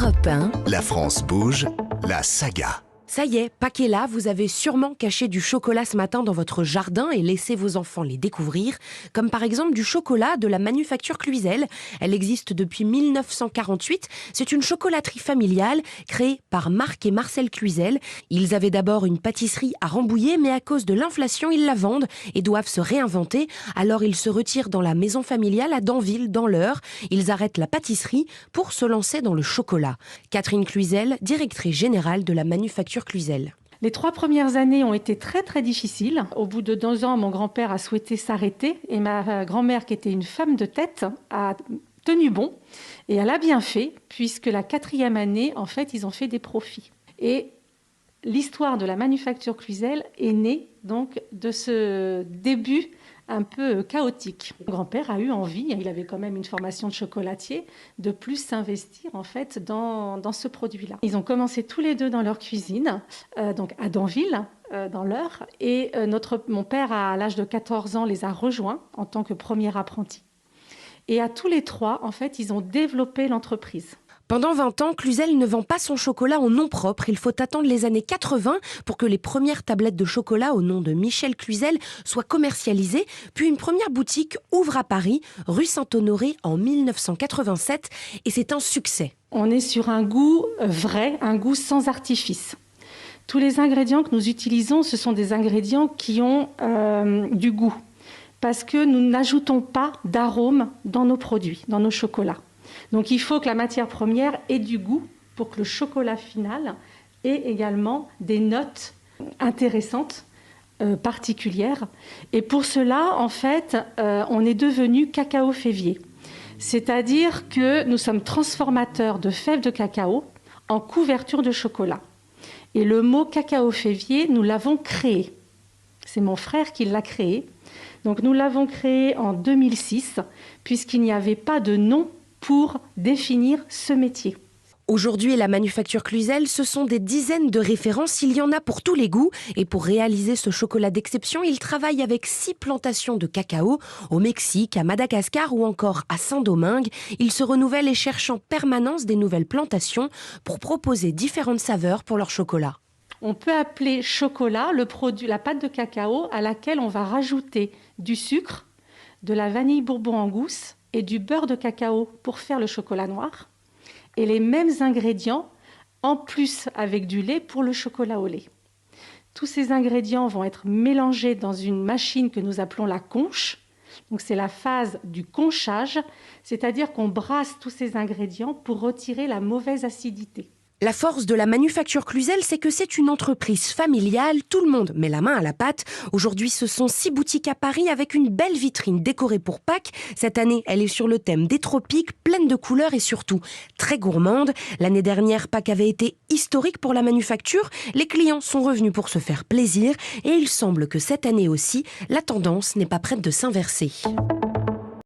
Europe 1. La France bouge, la saga. Ça y est, Pâques est là, vous avez sûrement caché du chocolat ce matin dans votre jardin et laissé vos enfants les découvrir, comme par exemple du chocolat de la manufacture Cluzel. Elle existe depuis 1948, c'est une chocolaterie familiale créée par Marc et Marcel Cluzel. Ils avaient d'abord une pâtisserie à Rambouillet, mais à cause de l'inflation, ils la vendent et doivent se réinventer. Alors ils se retirent dans la maison familiale à Danville, dans l'Eure. Ils arrêtent la pâtisserie pour se lancer dans le chocolat. Catherine Cluzel, directrice générale de la manufacture Cluzel. Les 3 premières années ont été très très difficiles. Au bout de 2 ans, mon grand-père a souhaité s'arrêter et ma grand-mère, qui était une femme de tête, a tenu bon et elle a bien fait, puisque la 4e année, en fait, ils ont fait des profits. Et l'histoire de la manufacture Cluzel est née donc de ce début un peu chaotique. Mon grand-père a eu envie, il avait quand même une formation de chocolatier, de plus s'investir en fait dans ce produit-là. Ils ont commencé tous les deux dans leur cuisine, donc à Danville, dans l'Eure, et mon père, à l'âge de 14 ans, les a rejoints en tant que premier apprenti. Et à tous les 3, en fait, ils ont développé l'entreprise. Pendant 20 ans, Cluzel ne vend pas son chocolat en nom propre. Il faut attendre les années 80 pour que les premières tablettes de chocolat au nom de Michel Cluzel soient commercialisées. Puis une première boutique ouvre à Paris, rue Saint-Honoré, en 1987. Et c'est un succès. On est sur un goût vrai, un goût sans artifice. Tous les ingrédients que nous utilisons, ce sont des ingrédients qui ont du goût. Parce que nous n'ajoutons pas d'arômes dans nos produits, dans nos chocolats. Donc il faut que la matière première ait du goût pour que le chocolat final ait également des notes intéressantes, particulières. Et pour cela, en fait, on est devenu cacao févier. C'est-à-dire que nous sommes transformateurs de fèves de cacao en couverture de chocolat. Et le mot cacao févier, nous l'avons créé. C'est mon frère qui l'a créé. Donc nous l'avons créé en 2006, puisqu'il n'y avait pas de nom pour définir ce métier. Aujourd'hui, la manufacture Cluzel, ce sont des dizaines de références. Il y en a pour tous les goûts. Et pour réaliser ce chocolat d'exception, il travaille avec 6 plantations de cacao au Mexique, à Madagascar ou encore à Saint-Domingue. Il se renouvelle et cherche en permanence des nouvelles plantations pour proposer différentes saveurs pour leur chocolat. On peut appeler chocolat le produit, la pâte de cacao à laquelle on va rajouter du sucre, de la vanille bourbon en gousse et du beurre de cacao pour faire le chocolat noir. Et les mêmes ingrédients, en plus avec du lait pour le chocolat au lait. Tous ces ingrédients vont être mélangés dans une machine que nous appelons la conche. Donc c'est la phase du conchage, c'est-à-dire qu'on brasse tous ces ingrédients pour retirer la mauvaise acidité. La force de la manufacture Cluzel, c'est que c'est une entreprise familiale. Tout le monde met la main à la pâte. Aujourd'hui, ce sont 6 boutiques à Paris avec une belle vitrine décorée pour Pâques. Cette année, elle est sur le thème des tropiques, pleine de couleurs et surtout très gourmande. L'année dernière, Pâques avait été historique pour la manufacture. Les clients sont revenus pour se faire plaisir et il semble que cette année aussi, la tendance n'est pas prête de s'inverser.